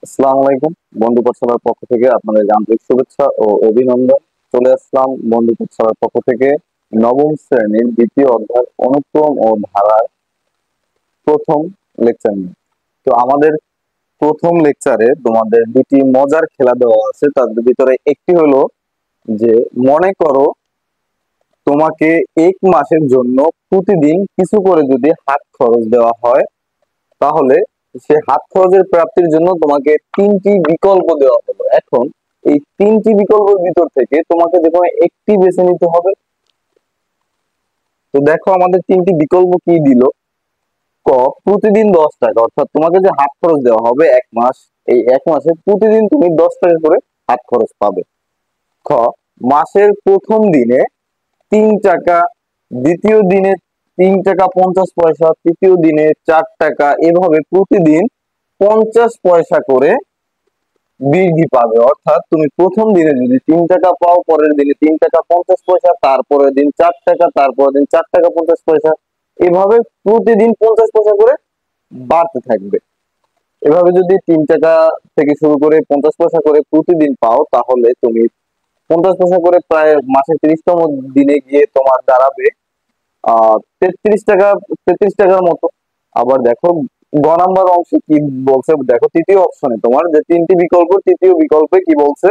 আসসালামু আলাইকুম। বন্ধু পাঠশালার পক্ষ থেকে আপনাদের আন্তরিক শুভেচ্ছা ও অভিনন্দন। চলে আসলাম বন্ধু পাঠশালার পক্ষ থেকে নবম শ্রেণীর দ্বিতীয় অধ্যায় অনুক্রম ও ধারার প্রথম লেকচার নিয়ে। তো আমাদের প্রথম লেকচারে তোমাদের দুটি মজার খেলা দেওয়া আছে। তাদের ভিতরে একটি হলো যে, মনে করো তোমাকে এক মাসের জন্য প্রতিদিন কিছু করে যদি হাত খরচ দেওয়া হয়, তাহলে সে হাত খরচের প্রাপ্তির জন্য তোমাকে তিনটি বিকল্প দেওয়া হলো। এখন এই তিনটি বিকল্পের ভিতর থেকে তোমাকে যে কোনো একটি বেছে নিতে হবে। তো দেখো আমাদের তিনটি বিকল্প কি দিল। ক, প্রতিদিন 10 টাকা, অর্থাৎ তোমাকে যে হাত খরচ দেওয়া হবে এক মাস, এই এক মাসে প্রতিদিন তুমি 10 টাকা করে হাত খরচ পাবে। খ, মাসের প্রথম দিনে 3 টাকা, দ্বিতীয় দিনে 3 টাকা 50 পয়সা, তৃতীয় দিনে 4 টাকা, এভাবে প্রতিদিন 50 পয়সা করে বৃদ্ধি পাবে। অর্থাৎ তুমি প্রথম দিনে যদি 3 টাকা পাও, পরের দিনে 3 টাকা 50 পয়সা, তারপরের দিন 4 টাকা, তারপরের দিন 4 টাকা 50 পয়সা, এভাবে প্রতিদিন 50 পয়সা করে বাড়তে থাকবে। এভাবে যদি 3 টাকা থেকে শুরু করে 50 পয়সা করে প্রতিদিন পাও, তাহলে তুমি 50 পয়সা করে প্রায় মাসে 30তম দিনে গিয়ে তোমার দাঁড়াবে 33 টাকা, 33 টাকার মতো। আবার দেখো গ নাম্বার অংশে কি বলছে, দেখো তৃতীয় অপশনে তোমার যে তিনটি বিকল্প, তৃতীয় বিকল্পে কি বলছে,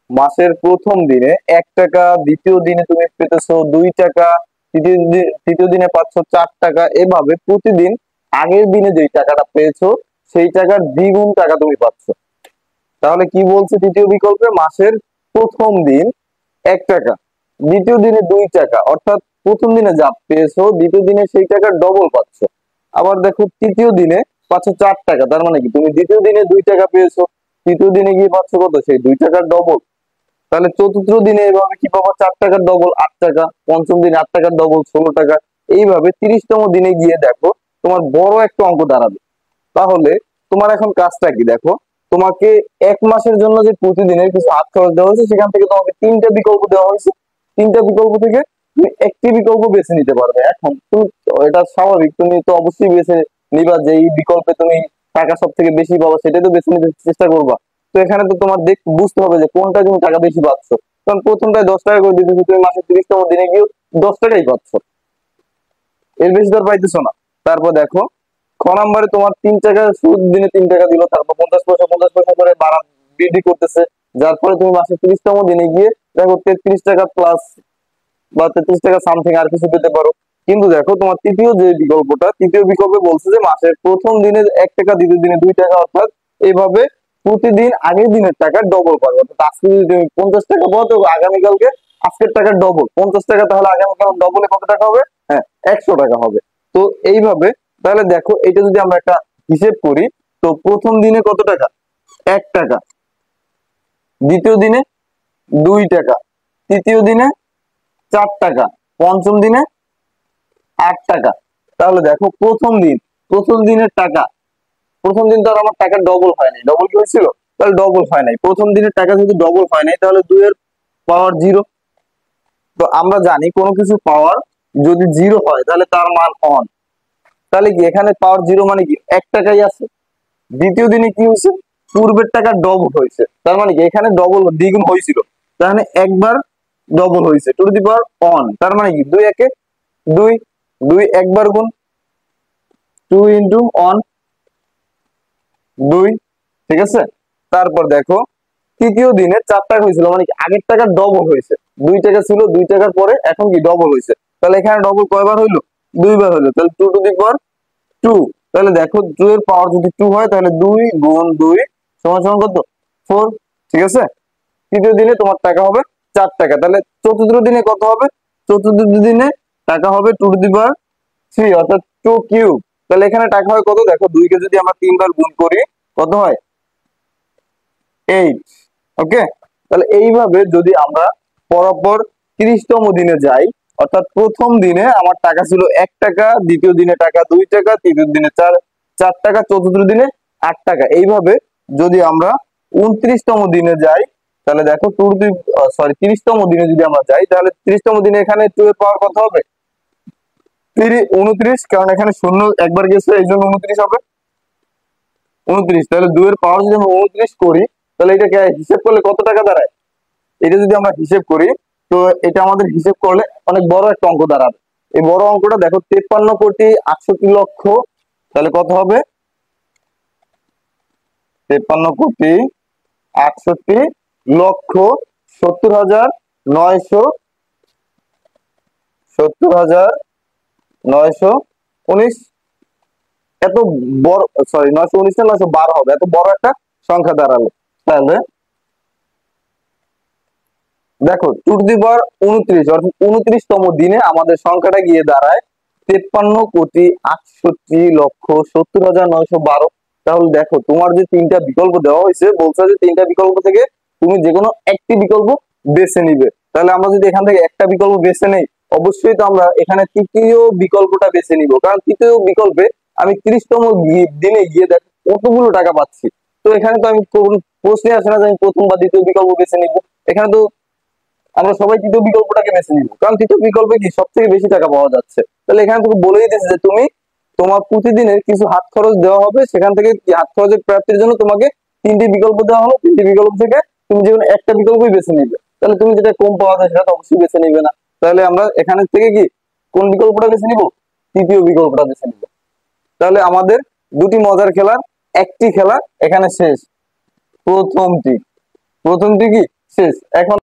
মাসের প্রথম দিনে 1 টাকা, দ্বিতীয় দিনে তুমি পেতেছো 2 টাকা, তৃতীয় দিনে পাচ্ছ 4 টাকা, এভাবে প্রতিদিন আগের দিনে যে টাকাটা পেয়েছো সেই টাকার দ্বিগুণ টাকা তুমি পাচ্ছ। তাহলে কি বলছে তৃতীয় বিকল্পে, মাসের প্রথম দিন 1 টাকা, দ্বিতীয় দিনে 2 টাকা, অর্থাৎ প্রথম দিনে যা পেয়েছো দ্বিতীয় দিনে সেই টাকার ডবল পাচ্ছ। আবার দেখো তৃতীয় দিনে পাচ্ছ 4 টাকা, তার মানে কি তুমি দ্বিতীয় দিনে 2 টাকা পেয়েছো, তৃতীয় দিনে গিয়ে পাচ্ছ কত, সেই 2 টাকার ডবল। তাহলে চতুর্থ দিনে এভাবে কি পাবো, 4 টাকার ডবল 8 টাকা, পঞ্চম দিনে 8 টাকার ডবল 16 টাকা, এইভাবে 30তম দিনে গিয়ে দেখো তোমার বড় একটা অঙ্ক দাঁড়াবে। তাহলে তোমার এখন কাজটা কি দেখো, তোমাকে এক মাসের জন্য যে প্রতিদিনের কিছু হাত খরচ দেওয়া হয়েছে, সেখান থেকে তোমাকে তিনটা বিকল্প দেওয়া হয়েছে। তিনটা বিকল্প থেকে তুমি একটি বিকল্প বেছে নিতে পারবে। এখন তুমি, এটা স্বাভাবিক, তুমি তো অবশ্যই বেছে নিবা যে এই বিকল্পে তুমি টাকা সব থেকে বেশি পাবো, সেটাই তো বেছে নিতে চেষ্টা করবা। তো এখানে তো তোমার বুঝতে হবে যে কোনটা তুমি টাকা বেশি পাচ্ছ। কারণ প্রথমটায় 10 টাকা করে দিতেছো, তুমি মাসে 30তম দিনে গিয়ে 10 টাকাই পাচ্ছ, এর বেশি তো আর পাইতেছো না। তারপর দেখো খ নাম্বারে তোমার 3 টাকা, শুরুর দিনে 3 টাকা দিল, তারপর 50 পয়সা 50 পয়সা করে বাড়া বৃদ্ধি করতেছে, যার ফলে তুমি মাসে 30তম দিনে গিয়ে দেখো 33 টাকা প্লাস বা 33 টাকা সামথিং আর কিছু পেতে পারো। কিন্তু দেখো তোমার তৃতীয় যে বিকল্পটা, তৃতীয় বিকল্পে বলছে যে মাসের প্রথম দিনে 1 টাকা, দ্বিতীয় দিনে 2 টাকা, অর্থাৎ এইভাবে প্রতিদিন আগের দিনের টাকা ডবল পাবে। অর্থাৎ আজকে যদি তুমি 50 টাকা পাও, তো আগামীকালকে আজকের টাকার ডবল 50 টাকা, তাহলে আগামীকাল ডবলে কত টাকা হবে, হ্যাঁ 100 টাকা হবে। তো এইভাবে, তাহলে দেখো এটা যদি আমরা একটা হিসেব করি, তো প্রথম দিনে কত টাকা, 1 টাকা, দ্বিতীয় দিনে 2 টাকা, তৃতীয় দিনে 4 টাকা, পঞ্চম দিনে 8 টাকা। তাহলে দেখো প্রথম দিনের টাকা, প্রথম দিন তো আর আমার টাকা ডবল হয় নাই, ডবল কি হয়েছিল, তাহলে ডবল হয় নাই। প্রথম দিনের টাকা যদি ডবল হয় নাই, তাহলে 2 এর পাওয়ার 0। তো আমরা জানি কোনো কিছু পাওয়ার যদি 0 হয় তাহলে তার মান অন। তাহলে কি এখানে পাওয়ার 0 মানে কি 1 টাকাই আছে। দ্বিতীয় দিনে কি হয়েছে, পূর্বের টাকা ডবল হয়েছে, তার মানে কি এখানে ডবল দ্বিগুণ হয়েছিল, তাহলে একবার ডবল হয়েছে, টু দি পাওয়ার অন, তার মানে কি 2 একে 2, 2 একবার গুণ, 2 ইন্টু অন 2, ঠিক আছে। তারপর দেখো তৃতীয় দিনে 4 টাকা হয়েছিল, মানে কি আগের টাকা ডবল হয়েছে, 2 টাকা ছিল, 2 টাকার পরে এখন কি ডবল হয়েছে, তাহলে এখানে ডবল কয়বার হইলো, 2 বার হইলো, তাহলে 2 টু দি পাওয়ার 2। তাহলে দেখো 2 এর পাওয়ার যদি 2 হয়, তাহলে 2 গুণ 2 সমান সমান কত, 4, ঠিক আছে। তৃতীয় দিনে তোমার টাকা হবে 4 টাকা, তাহলে চতুর্থ দিনে কত হবে, চতুর্থ দিনে টাকা হবে 2 টু দি পাওয়ার 3, অর্থাৎ 2 কিউব। তাহলে এখানে টাকা হয় কত, দেখো 2 কে যদি আমরা 3 বার গুণ করি কত হয়, 8। ওকে, তাহলে এইভাবে যদি আমরা পরপর 30তম দিনে যাই, অর্থাৎ প্রথম দিনে আমার টাকা ছিল 1 টাকা, দ্বিতীয় দিনে টাকা 2 টাকা, তৃতীয় দিনে 4 টাকা, চতুর্থ দিনে 8 টাকা, এইভাবে যদি আমরা 29তম দিনে যাই, তাহলে দেখো 30তম দিনে যদি আমরা যাই, তাহলে 30তম দিনে এখানে 2 এর পাওয়ার কত হবে, 29, কারণ এখানে শূন্য একবার গেছে এই জন্য 29 হবে। 29, তাহলে 2 এর পাওয়ার যদি আমরা 29 করি, তাহলে এটাকে হিসেব করলে কত টাকা দাঁড়ায়? এটা যদি আমরা হিসেব করি, তো এটা আমাদের হিসেব করলে অনেক বড় একটা অঙ্ক দাঁড়াবে। এই বড় অঙ্কটা দেখো, 53,68,00,000। তাহলে কত হবে? 53,68,00,000 70,919। এত বড়, সরি 919 না 912 হবে, এত বড় একটা সংখ্যা দাঁড়ালো। তাহলে দেখো 2 টু দি পাওয়ার 29, অর্থাৎ 29তম দিনে আমাদের সংখ্যাটা গিয়ে দাঁড়ায় 53,68,70,912। তাহলে দেখো, তোমার যে তিনটা বিকল্প দেওয়া হয়েছে, বলছে যে তিনটা বিকল্প থেকে তুমি যে কোনো একটি বিকল্প বেছে নিবে। তাহলে আমরা যদি এখান থেকে একটা বিকল্প বেছে নেই, অবশ্যই তো আমরা এখানে তৃতীয় বিকল্পটা বেছে নিব, কারণ তৃতীয় বিকল্পে আমি 30তম দিনে গিয়ে দেখো কতগুলো টাকা পাচ্ছি। তো এখানে তো আমি কোন প্রশ্নে আসে না যে আমি প্রথম বা দ্বিতীয় বিকল্প বেছে নিব। এখানে তো আমরা সবাই তৃতীয় বিকল্পটাকে বেছে নিব, কারণ তৃতীয় বিকল্পে কি সব থেকে বেশি টাকা পাওয়া যাচ্ছে। তাহলে এখানে তুমি বলেই দিচ্ছে যে তুমি তোমার প্রতিদিনের কিছু হাত খরচ দেওয়া হবে, সেখান থেকে হাত খরচের প্রাপ্তির জন্য তোমাকে তিনটি বিকল্প দেওয়া হলো, তিনটি বিকল্প থেকে তুমি যে কোনো একটা বিকল্পই বেছে নিবে। তাহলে তুমি যেটা কম পাওয়া যায় সেটা তো অবশ্যই বেছে নিবে না। তাহলে আমরা এখানে থেকে কি কোন বিকল্পটা বেছে নিব? তৃতীয় বিকল্পটা বেছে নিব। তাহলে আমাদের দুটি মজার খেলার একটি খেলা এখানে শেষ। প্রথমটি প্রথমটি কি শেষ। এখন